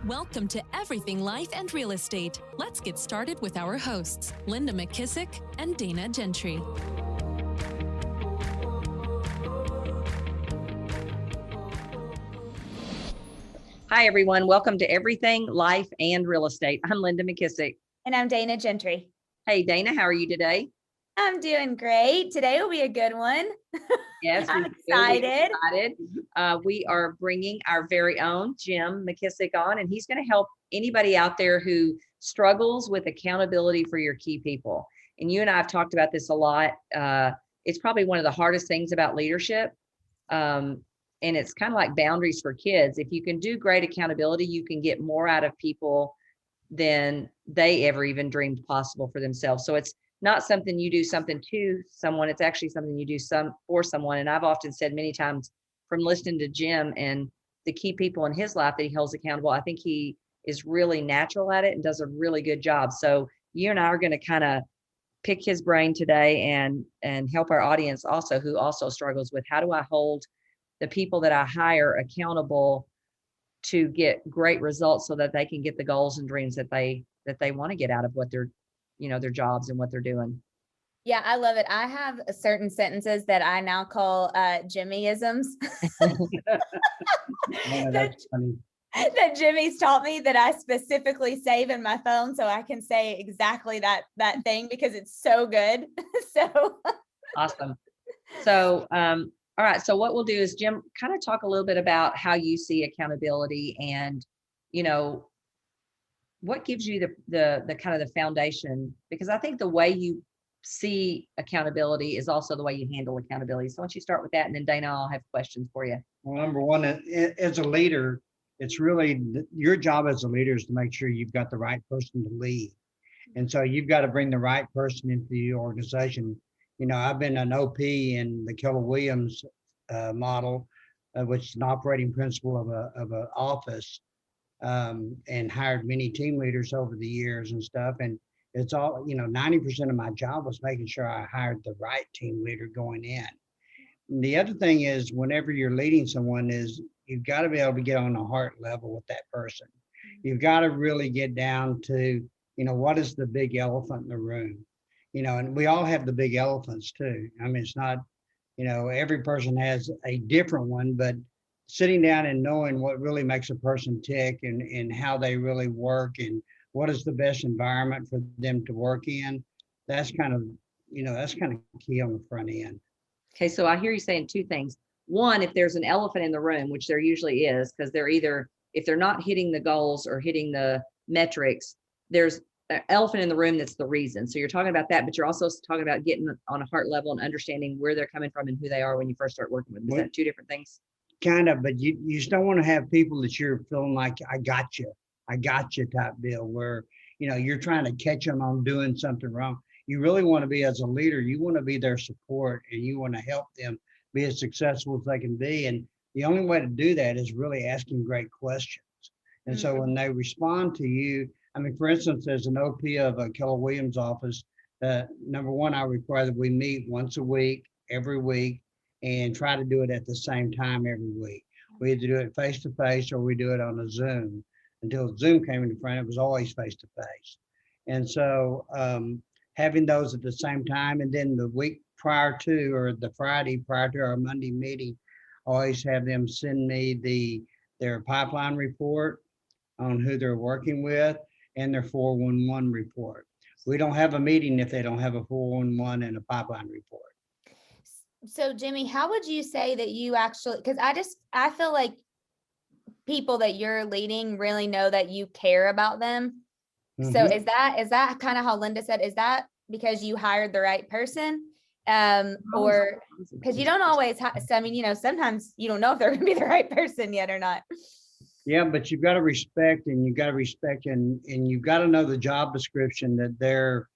Welcome to Everything Life and Real Estate. Let's get started with our hosts, Linda McKissack and Dana Gentry. Hi, everyone. Welcome to Everything Life and Real Estate. I'm Linda McKissack. And I'm Dana Gentry. Hey, Dana, how are you today? I'm doing great. Today will be a good one. Yes, I'm excited. We are bringing our very own Jim McKissack on, and he's going to help anybody out there who struggles with accountability for your key people. And you and I have talked about this a lot. It's probably one of the hardest things about leadership. And it's kind of like boundaries for kids. If you can do great accountability, you can get more out of people than they ever even dreamed possible for themselves. So it's not something you do something to someone. It's actually something you do for someone. And I've often said many times from listening to Jim and the key people in his life that he holds accountable, I think he is really natural at it and does a really good job. So you and I are going to kind of pick his brain today and help our audience also, who also struggles with how do I hold the people that I hire accountable to get great results so that they can get the goals and dreams that they want to get out of what they're, their jobs and what they're doing. Yeah, I love it. I have certain sentences that I now call Jimmyisms. That's funny. That Jimmy's taught me that I specifically save in my phone so I can say exactly that thing because it's so good. So awesome. So all right. So what we'll do is, Jim, kind of talk a little bit about how you see accountability and, what gives you the kind of the foundation, because I think the way you see accountability is also the way you handle accountability. So why don't you start with that, and then Dana, I'll have questions for you. Well, number one, as a leader, it's really your job as a leader is to make sure you've got the right person to lead. And so you've got to bring the right person into the organization. I've been an OP in the Keller Williams model, which is an operating principle of an office, and hired many team leaders over the years and stuff. And it's all, 90% of my job was making sure I hired the right team leader going in. And the other thing is, whenever you're leading someone, is you've got to be able to get on a heart level with that person. You've got to really get down to, what is the big elephant in the room? And we all have the big elephants too. I mean, it's not, every person has a different one, but sitting down and knowing what really makes a person tick and how they really work and what is the best environment for them to work in, that's kind of key on the front end. Okay, so I hear you saying two things. One, if there's an elephant in the room, which there usually is, because they're either, if they're not hitting the goals or hitting the metrics, there's an elephant in the room that's the reason. So you're talking about that, but you're also talking about getting on a heart level and understanding where they're coming from and who they are when you first start working with them. Is that two different things? Kind of, but you just don't want to have people that you're feeling like, I got you type deal where, you're trying to catch them on doing something wrong. You really want to be, as a leader, you want to be their support and you want to help them be as successful as they can be. And the only way to do that is really asking great questions. And so when they respond to you, I mean, for instance, as an OP of a Keller Williams office, number one, I require that we meet once a week, every week, and try to do it at the same time every week. We either do it face to face or we do it on a Zoom. Until Zoom came into front, it was always face to face. And so having those at the same time, and then the week prior to, or the Friday prior to our Monday meeting, always have them send me their pipeline report on who they're working with and their 411 report. We don't have a meeting if they don't have a 411 and a pipeline report. So Jimmy, how would you say that you actually, because I feel like people that you're leading really know that you care about them. Mm-hmm. So is that kind of how Linda said, is that because you hired the right person? Or because you don't always sometimes you don't know if they're going to be the right person yet or not. Yeah, but you've got to respect and you've got to know the job description that they're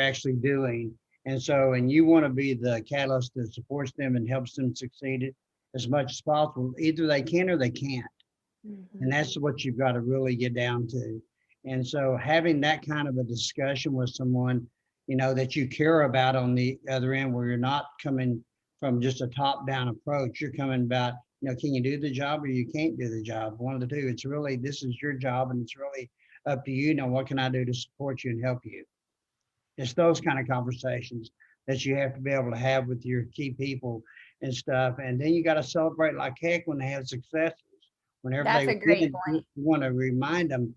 actually doing. And so, and you want to be the catalyst that supports them and helps them succeed as much as possible. Either they can or they can't. Mm-hmm. And that's what you've got to really get down to. And so having that kind of a discussion with someone, that you care about on the other end, where you're not coming from just a top-down approach, you're coming about, can you do the job or you can't do the job? One of the two. It's really, this is your job and it's really up to you. Now, what can I do to support you and help you? It's those kind of conversations that you have to be able to have with your key people and stuff. And then you got to celebrate like heck when they have successes. Whenever That's they a great win, point. you want to remind them,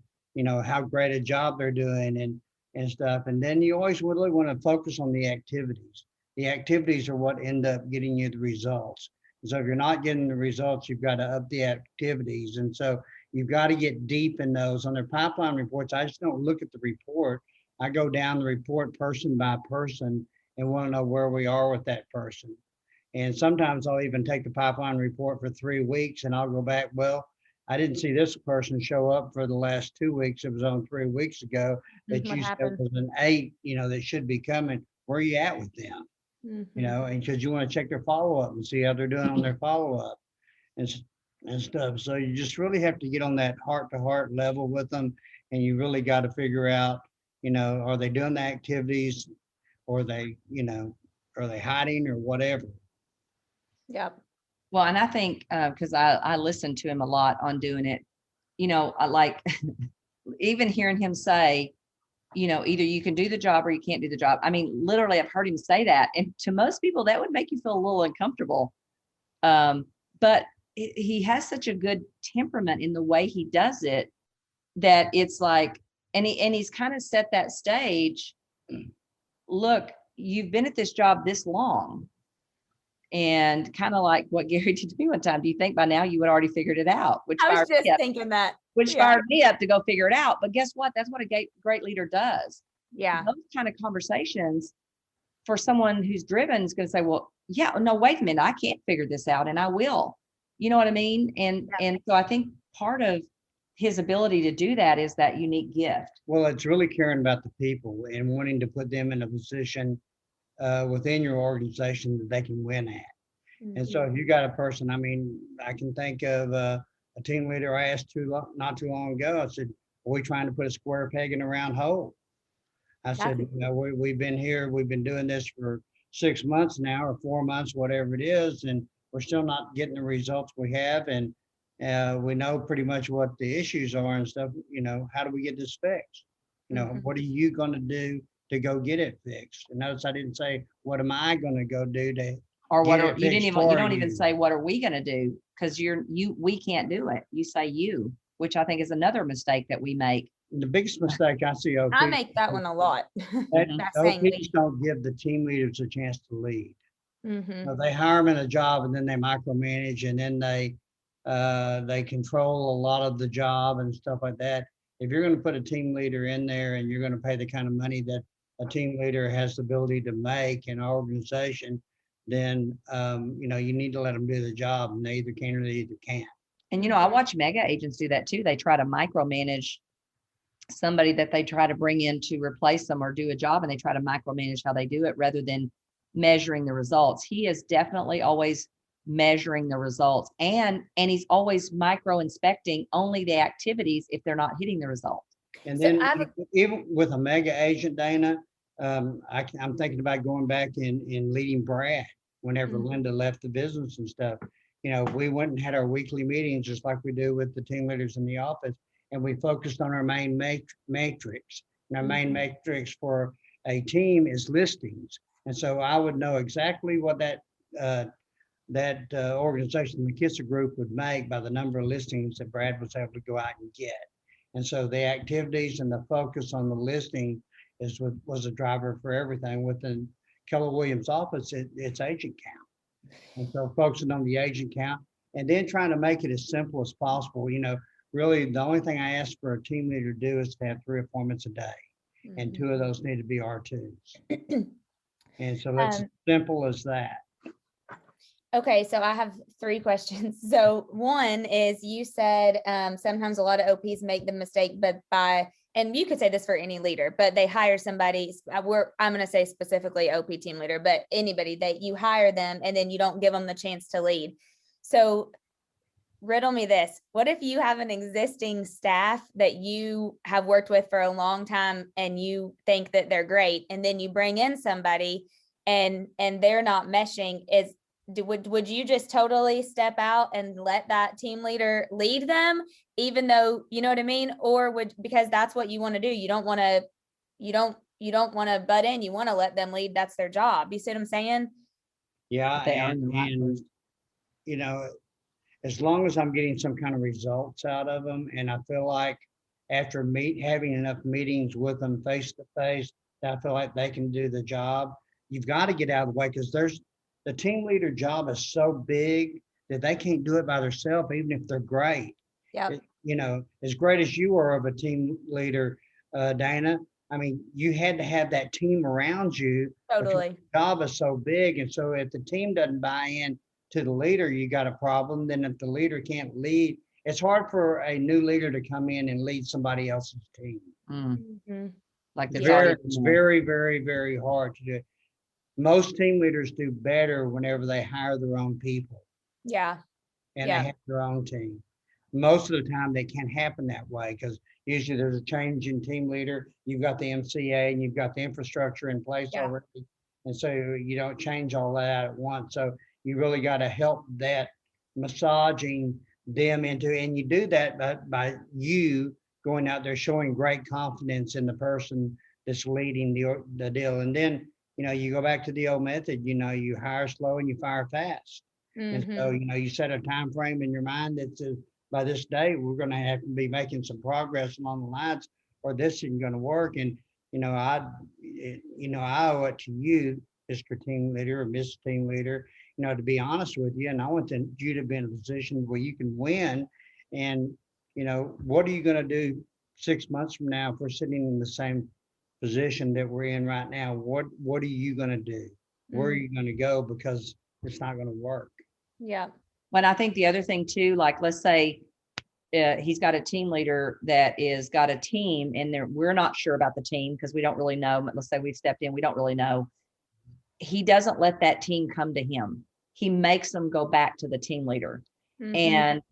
how great a job they're doing and stuff. And then you always really want to focus on the activities. The activities are what end up getting you the results. So if you're not getting the results, you've got to up the activities. And so you've got to get deep in those. On their pipeline reports, I just don't look at the report. I go down the report person by person and want to know where we are with that person. And sometimes I'll even take the pipeline report for 3 weeks and I'll go back, well, I didn't see this person show up for the last 2 weeks. It was on 3 weeks ago that What you said happened? was an 8, that should be coming. Where are you at with them? Mhm. And because you want to check their follow-up and see how they're doing on their follow-up and stuff. So you just really have to get on that heart-to-heart level with them. And you really got to figure out, are they doing the activities or are they hiding or whatever? Yep. Well, and I think, because I listened to him a lot on doing it, I like even hearing him say, either you can do the job or you can't do the job. I mean, literally, I've heard him say that. And to most people, that would make you feel a little uncomfortable. But he has such a good temperament in the way he does it that it's like, and he's kind of set that stage. Look, you've been at this job this long. And kind of like what Gary did to me one time. Do you think by now you would already figured it out? I was just thinking that. Which Yeah. fired me up to go figure it out. But guess what? That's what a great leader does. Yeah. Those kind of conversations for someone who's driven is going to say, well, yeah, no, wait a minute. I can't figure this out and I will. You know what I mean? And so I think part of his ability to do that is that unique gift. Well, it's really caring about the people and wanting to put them in a position within your organization that they can win at. And so if you got a person, I can think of a team leader I asked not too long ago. I said, are we trying to put a square peg in a round hole? I said, we've been here, we've been doing this for 6 months now or 4 months, whatever it is, and we're still not getting the results we have. And we know pretty much what the issues are and stuff. How do we get this fixed? What are you going to do to go get it fixed? And notice I didn't say, what am I going to go do to or what get are, it you don't even say, what are we going to do? Because we can't do it. You say you, which I think is another mistake that we make. The biggest mistake I see, I make that one a lot. that Not saying OPs lead. don't give the team leaders a chance to lead. Mhm. They hire them in a job and then they micromanage and then they control a lot of the job and stuff like that. If you're going to put a team leader in there and you're going to pay the kind of money that a team leader has the ability to make in an organization, then you need to let them do the job, and they either can or they either can't. And I watch mega agents do that too. They try to micromanage somebody that they try to bring in to replace them or do a job, and they try to micromanage how they do it rather than measuring the results. He is definitely always measuring the results, and he's always micro inspecting only the activities if they're not hitting the result. And then even with a mega agent, Dana, I'm thinking about going back and leading Brad whenever Linda left the business and stuff. We went and had our weekly meetings just like we do with the team leaders in the office, and we focused on our main matrix. And our main matrix for a team is listings. And so I would know exactly what that organization, the McKissack Group, would make by the number of listings that Brad was able to go out and get. And so the activities and the focus on the listing was a driver for everything. Within Keller Williams' office, it's agent count. And so focusing on the agent count and then trying to make it as simple as possible. Really the only thing I ask for a team leader to do is to have 3 appointments a day. And 2 of those need to be R2s. And so that's as simple as that. Okay, so I have 3 questions. So one is, you said sometimes a lot of OPs make the mistake, and you could say this for any leader, but they hire somebody, I'm going to say specifically OP team leader, but anybody that you hire them and then you don't give them the chance to lead. So riddle me this. What if you have an existing staff that you have worked with for a long time and you think that they're great, and then you bring in somebody and they're not meshing? would you just totally step out and let that team leader lead them, even though, you know what I mean? Or because that's what you want to do. You don't want to butt in. You want to let them lead. That's their job. You see what I'm saying? Yeah, They are and the right person. you know, as long as I'm getting some kind of results out of them, and I feel like after having enough meetings with them face to face, that I feel like they can do the job. You've got to get out of the way, because the team leader job is so big that they can't do it by themselves, even if they're great. Yep. As great as you are of a team leader, Dana, I mean, you had to have that team around you. Totally. The job is so big. And so if the team doesn't buy in to the leader, you got a problem. Then if the leader can't lead, it's hard for a new leader to come in and lead somebody else's team. Like the It's very, very, very hard to do. Most team leaders do better whenever they hire their own people. Yeah. And they have their own team. Most of the time they can't happen that way, because usually there's a change in team leader. You've got the MCA and you've got the infrastructure in place already. And so you don't change all that at once. So you really got to help that massaging them into, and you do that by you going out there showing great confidence in the person that's leading the deal. And then, you go back to the old method, you hire slow and you fire fast. And so, you set a time frame in your mind that says, by this day, we're going to have to be making some progress along the lines, or this isn't going to work. And, I owe it to you, Mr. Team Leader or Miss Team Leader, to be honest with you. And I want you to be in a position where you can win. And, what are you going to do 6 months from now if we're sitting in the same position that we're in right now? What are you going to do? Where are you going to go? Because it's not going to work. Yeah. But I think the other thing too, like let's say he's got a team leader that is got a team, and we're not sure about the team because we don't really know. Let's say we've stepped in, we don't really know. He doesn't let that team come to him. He makes them go back to the team leader. And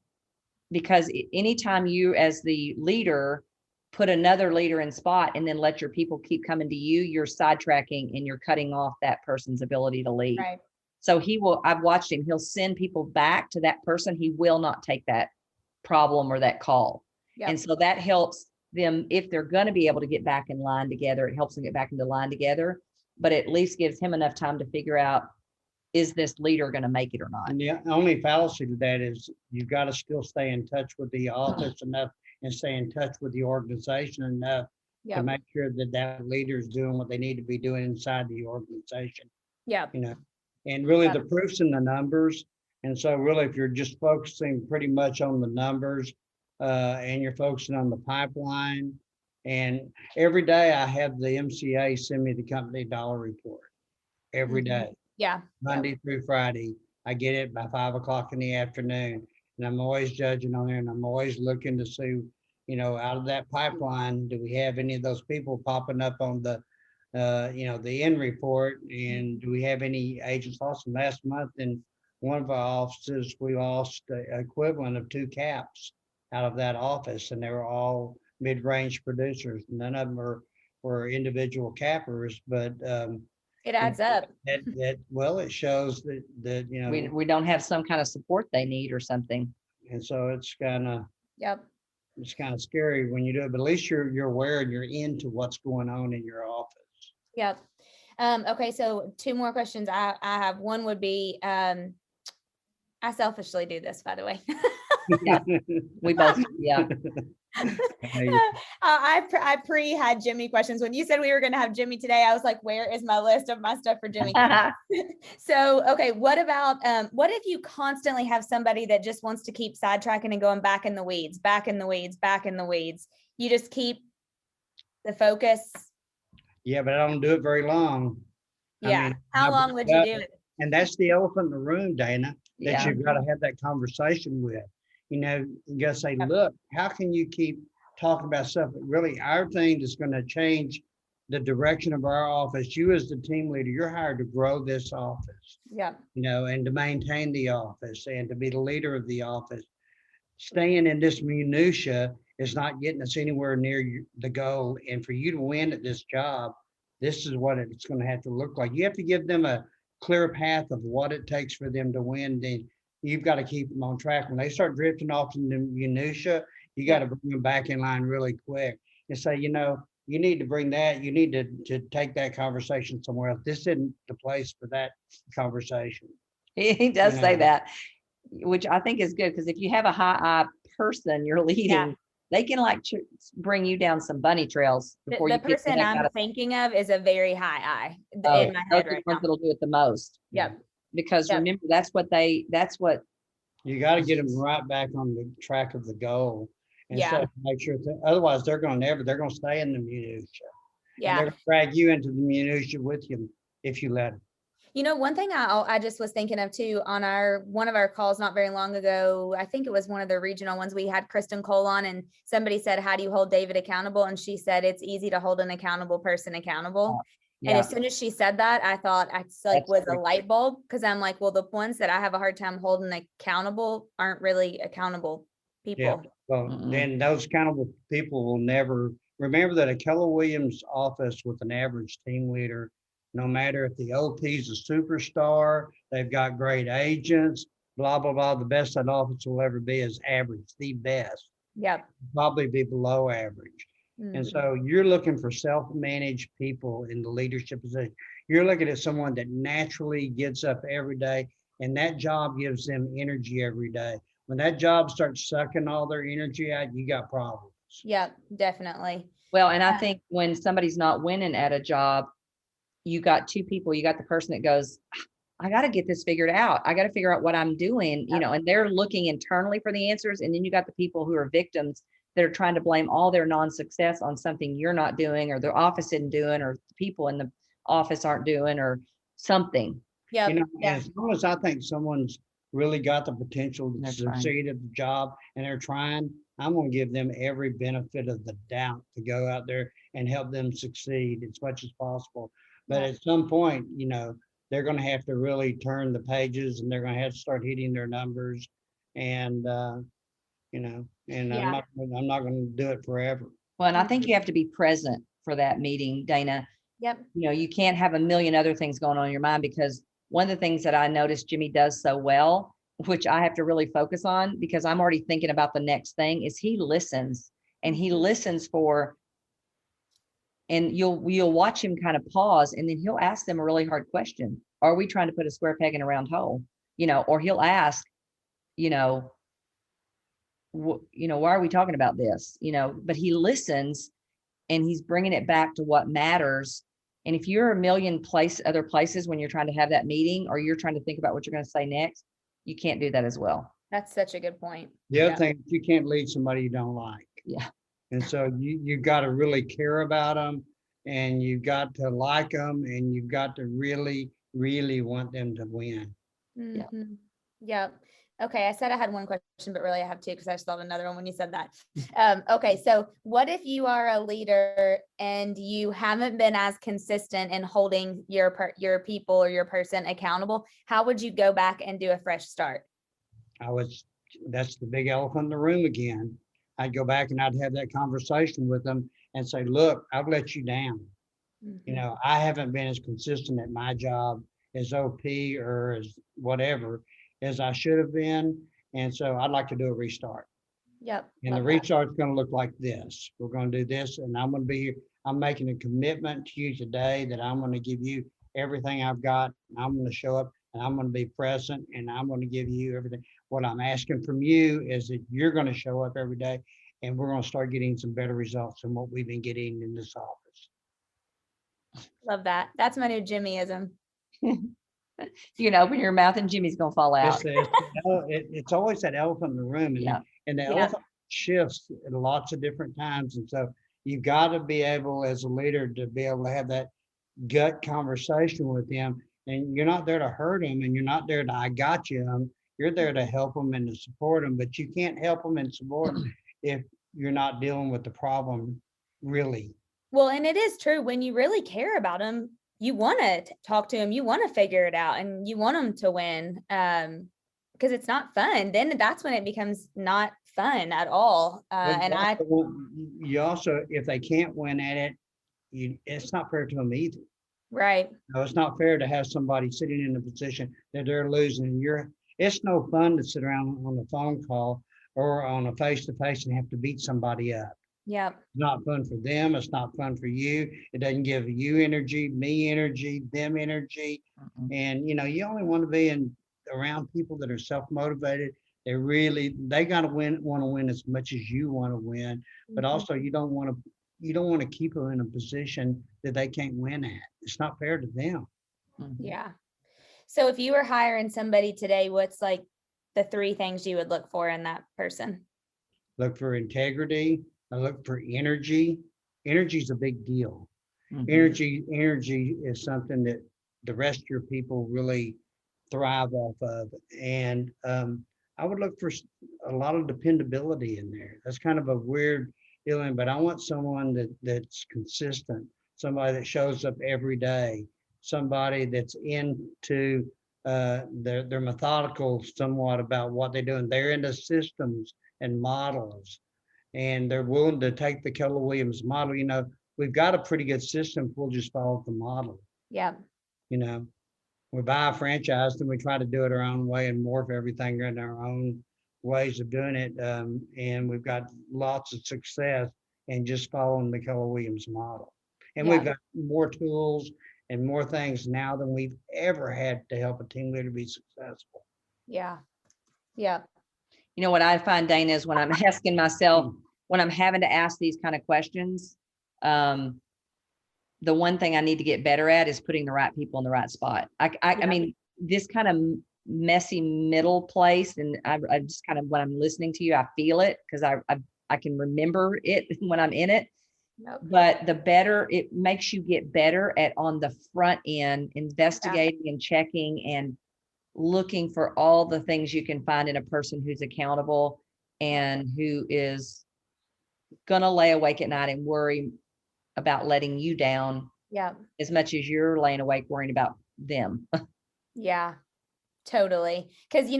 because anytime you as the leader put another leader in spot and then let your people keep coming to you, you're sidetracking and you're cutting off that person's ability to lead. Right. So I've watched him, he'll send people back to that person. He will not take that problem or that call. Yep. And so that helps them, if they're going to be able to get back in line together, it helps them get back into line together, but at least gives him enough time to figure out, is this leader going to make it or not? And the only fallacy to that is you've got to still stay in touch with the office enough and stay in touch with the organization enough to make sure that leader is doing what they need to be doing inside the organization. Yeah. And really the proof's in the numbers. And so really, if you're just focusing pretty much on the numbers and you're focusing on the pipeline, and every day I have the MCA send me the company dollar report every day. Yeah. Monday through Friday. I get it by 5 o'clock in the afternoon. And I'm always judging on there, and I'm always looking to see, out of that pipeline, do we have any of those people popping up on the the end report, and do we have any agents lost? Last month in one of our offices, we lost the equivalent of 2 caps out of that office, and they were all mid-range producers. None of them were individual cappers, but it adds up. It shows that we don't have some kind of support they need or something. And so it's kind of it's kind of scary when you do it, but at least you're aware and you're into what's going on in your office. Yep. Okay, so 2 more questions I have. One would be, I selfishly do this, by the way. Yeah, we both, yeah. I had Jimmy questions. When you said we were going to have Jimmy today, I was like, where is my list of my stuff for Jimmy? So, okay, what about, what if you constantly have somebody that just wants to keep sidetracking and going back in the weeds, back in the weeds, back in the weeds? You just keep the focus. Yeah, but I don't do it very long. Yeah. I mean, how long would you do it? And that's the elephant in the room, Dana, that you've got to have that conversation with. You got to say, look, how can you keep talking about stuff? Really, our thing is going to change the direction of our office. You as the team leader, you're hired to grow this office. Yeah. And to maintain the office and to be the leader of the office. Staying in this minutia is not getting us anywhere near the goal. And for you to win at this job, this is what it's going to have to look like. You have to give them a clear path of what it takes for them to win, then you've got to keep them on track. When they start drifting off into minutia, you got to bring them back in line really quick and say, you know, you need to bring that, you need to take that conversation somewhere else. This isn't the place for that conversation. He does You say know. that, which I think is good, because if you have a high I person you're leading, they can like bring you down some bunny trails before The you get the person heck I'm out of. thinking of is a very high I Oh, in my those head are the right ones now. that'll do it the most, Yep. because Yep. remember, that's what You got to get them right back on the track of the goal. And Yeah. so make sure otherwise they're going to stay in the minutia. And Yeah. they're going to drag you into the minutia with you if you let them. You know, one thing I just was thinking of too, on one of our calls not very long ago, I think it was one of the regional ones, we had Kristen Cole on, and somebody said, how do you hold David accountable? And she said, it's easy to hold an accountable person accountable. And as soon as she said that, I thought it's like was a light bulb, because I'm like, well, the ones that I have a hard time holding accountable aren't really accountable people. Yeah. Well, then those accountable people will never remember that a Keller Williams office with an average team leader, no matter if the OP is a superstar, they've got great agents, blah, blah, blah. The best that office will ever be is average, the best. Yep. Probably be below average. And so you're looking for self-managed people in the leadership position. You're looking at someone that naturally gets up every day, and that job gives them energy every day. When that job starts sucking all their energy out, you got problems. Yep, definitely. Well, and I think when somebody's not winning at a job, you got two people. You got the person that goes, I got to get this figured out. I got to figure out what I'm doing, you know, and they're looking internally for the answers. And then you got the people who are victims that are trying to blame all their non-success on something you're not doing, or the office isn't doing, or people in the office aren't doing, or something. Yeah. You know, as long as I think someone's really got the potential to succeed at the job and they're trying, I'm going to give them every benefit of the doubt to go out there and help them succeed as much as possible. But at some point, you know, they're going to have to really turn the pages, and they're going to have to start hitting their numbers, and you know, and I'm not going to do it forever. Well, and I think you have to be present for that meeting, Dana. Yep. You know, you can't have a million other things going on in your mind, because one of the things that I noticed Jimmy does so well, which I have to really focus on because I'm already thinking about the next thing, is he listens, and he listens for, and you'll watch him kind of pause, and then he'll ask them a really hard question. Are we trying to put a square peg in a round hole? You know, or he'll ask, you know, why are we talking about this? You know, but he listens, and he's bringing it back to what matters. And if you're a million other places when you're trying to have that meeting, or you're trying to think about what you're going to say next, you can't do that as well. That's such a good point. The other thing, you can't lead somebody you don't like. Yeah. And so you got to really care about them, and you've got to like them, and you've got to really, really want them to win. Mm-hmm. Yeah. Okay. I said I had one question, but really I have two, because I just thought another one when you said that. Okay. So what if you are a leader and you haven't been as consistent in holding your people or your person accountable? How would you go back and do a fresh start? That's the big elephant in the room again. I'd go back and I'd have that conversation with them and say, look, I've let you down. You know, I haven't been as consistent at my job as OP or as whatever as I should have been. And so I'd like to do a restart. Yep. And the restart's going to look like this. We're going to do this, and I'm going to be here. I'm making a commitment to you today that I'm going to give you everything I've got. I'm going to show up, and I'm going to be present, and I'm going to give you everything. What I'm asking from you is that you're going to show up every day, and we're going to start getting some better results than what we've been getting in this office. Love that. That's my new Jimmyism. You know, open your mouth and Jimmy's going to fall out. It's always that elephant in the room, and the elephant shifts at lots of different times. And so you've got to be able, as a leader, to be able to have that gut conversation with them. And you're not there to hurt them, and you're not there to, I got you. You're there to help them and to support them, but you can't help them and support them if you're not dealing with the problem really. Well, and it is true, when you really care about them, you want to talk to them, you want to figure it out, and you want them to win, because it's not fun. Then that's when it becomes not fun at all. You also, if they can't win at it, it's not fair to them either. Right. No, it's not fair to have somebody sitting in a position that they're losing. And it's no fun to sit around on a phone call or on a face-to-face and have to beat somebody up. Yep. It's not fun for them. It's not fun for you. It doesn't give you energy, me energy, them energy. And, you only want to be around people that are self-motivated. They got to want to win as much as you want to win, but also you don't want to keep them in a position that they can't win at. It's not fair to them. Yeah. So if you were hiring somebody today, what's like the 3 things you would look for in that person? Look for integrity. I look for energy. Energy is a big deal. Energy is something that the rest of your people really thrive off of. And I would look for a lot of dependability in there. That's kind of a weird feeling, but I want someone that's consistent, somebody that shows up every day, somebody that's into they're methodical somewhat about what they're doing. They're into systems and models, and they're willing to take the Keller Williams model. We've got a pretty good system. We'll just follow the model. Yeah. We buy a franchise and we try to do it our own way and morph everything in our own ways of doing it. And we've got lots of success in just following the Keller Williams model. And we've got more tools and more things now than we've ever had to help a team leader be successful. Yeah. Yeah. You know what I find, Dana, is when I'm asking myself, when I'm having to ask these kind of questions, the one thing I need to get better at is putting the right people in the right spot. I mean, this kind of messy middle place, and I just kind of, when I'm listening to you, I feel it because I can remember it when I'm in it. Nope. But the better, it makes you get better at on the front end, investigating and checking and looking for all the things you can find in a person who's accountable and who is going to lay awake at night and worry about letting you down as much as you're laying awake worrying about them. Yeah, totally. Because,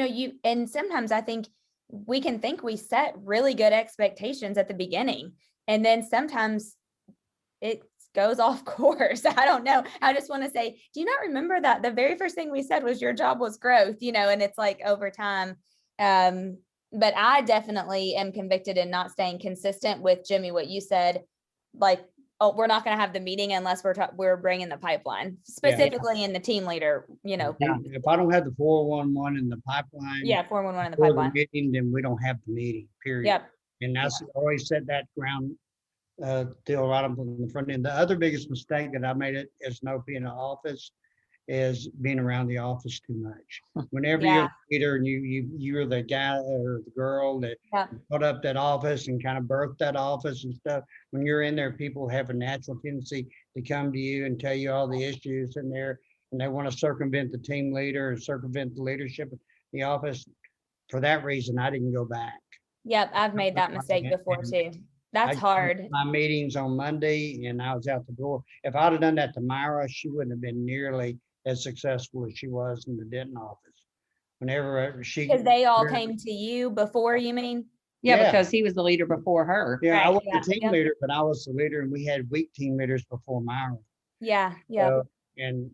and sometimes I think we can think we set really good expectations at the beginning, and then sometimes it goes off course. I don't know. I just want to say, do you not remember that the very first thing we said was your job was growth, and it's like over time. But I definitely am convicted in not staying consistent with Jimmy, what you said, like, oh, we're not going to have the meeting unless we're bringing the pipeline, specifically in the team leader, If I don't have the 411 in the pipeline. 411 in the pipeline. The meeting, then we don't have the meeting, period. Yep. And that's always set that ground deal right up on the front end. The other biggest mistake that I made it as an OP in the office is being around the office too much. Whenever you're a leader and you're the guy or the girl that put up that office and kind of birthed that office and stuff, when you're in there, people have a natural tendency to come to you and tell you all the issues in there, and they want to circumvent the team leader and circumvent the leadership of the office. For that reason, I didn't go back. Yep, I've made that mistake before too. That's hard. My meetings on Monday and I was out the door. If I'd have done that to Myra, she wouldn't have been nearly as successful as she was in the Denton office. Whenever because they all came to you before, you mean? Yeah, because he was the leader before her. Yeah, right. I was the team leader, but I was the leader, and we had weak team leaders before Myra. Yeah. So, and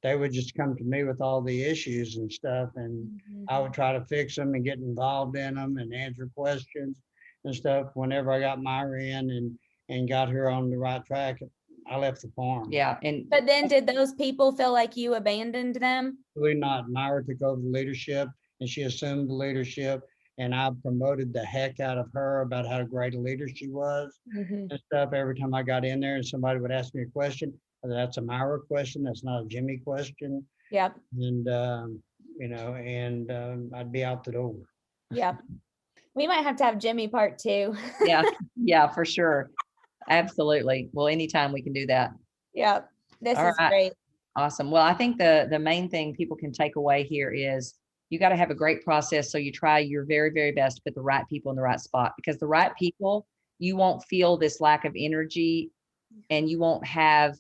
they would just come to me with all the issues and stuff, and I would try to fix them and get involved in them and answer questions and stuff. Whenever I got Myra in and got her on the right track, I left the farm. Yeah. But then did those people feel like you abandoned them? Really not. Myra took over the leadership and she assumed the leadership, and I promoted the heck out of her about how great a leader she was and stuff. Every time I got in there and somebody would ask me a question, that's a Myra question. That's not a Jimmy question. Yep. And, I'd be out the door. Yep. We might have to have Jimmy part 2. Yeah, for sure. Absolutely. Well, anytime we can do that. Yep. This is great. Awesome. Well, I think the main thing people can take away here is you got to have a great process. So you try your very, very best to put the right people in the right spot, because the right people, you won't feel this lack of energy and you won't have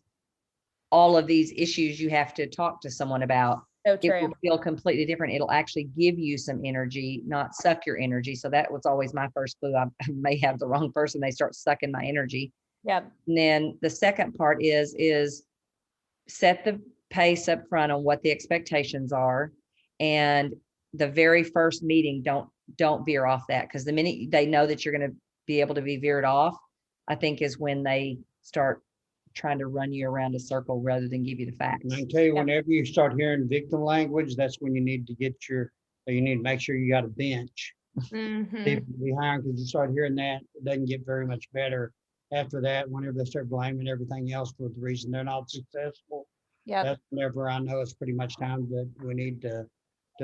all of these issues you have to talk to someone about. So true. It will feel completely different. It'll actually give you some energy, not suck your energy. So that was always my first clue. I may have the wrong person. They start sucking my energy. Yep. And then the second part is set the pace up front on what the expectations are. And the very first meeting, don't veer off that, because the minute they know that you're going to be able to be veered off, I think is when they start trying to run you around a circle rather than give you the facts. And I can tell you, whenever you start hearing victim language, that's when you need to make sure you got a bench. People behind, because you start hearing that, it doesn't get very much better after that. Whenever they start blaming everything else for the reason they're not successful, that's whenever I know it's pretty much time that we need to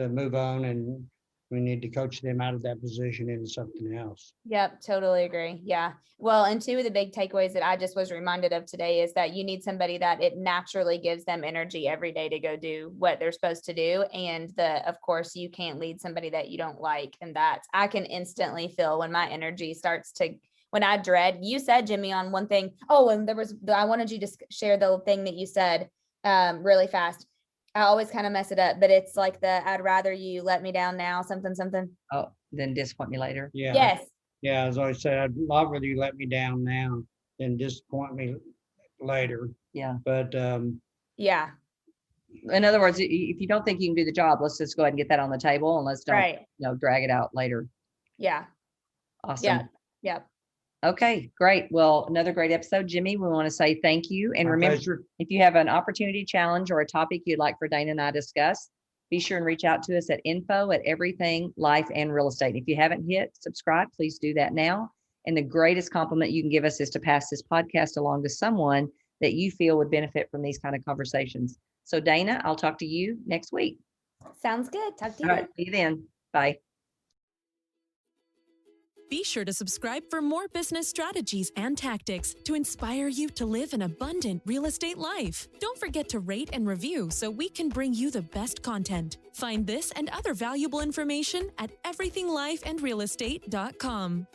move on, and we need to coach them out of that position into something else. Yep, totally agree. Yeah. Well, and two of the big takeaways that I just was reminded of today is that you need somebody that it naturally gives them energy every day to go do what they're supposed to do. And of course, you can't lead somebody that you don't like. And I can instantly feel when my energy starts to, when I dread. You said, Jimmy, on one thing. Oh, and I wanted you to share the thing that you said really fast. I always kind of mess it up, but it's like I'd rather you let me down now, something. Oh, then disappoint me later. Yeah. Yes. Yeah, as I said, I'd love rather you let me down now than disappoint me later. Yeah. But yeah. In other words, if you don't think you can do the job, let's just go ahead and get that on the table, and let's don't drag it out later. Yeah. Awesome. Yeah. Okay, great. Well, another great episode, Jimmy. We want to say thank you. And remember, if you have an opportunity, challenge, or a topic you'd like for Dana and I to discuss, be sure and reach out to us at info@everything life and real estate. If you haven't hit subscribe, please do that now. And the greatest compliment you can give us is to pass this podcast along to someone that you feel would benefit from these kind of conversations. So Dana, I'll talk to you next week. Sounds good. Talk to you. All right, see you then. Bye. Be sure to subscribe for more business strategies and tactics to inspire you to live an abundant real estate life. Don't forget to rate and review so we can bring you the best content. Find this and other valuable information at everythinglifeandrealestate.com.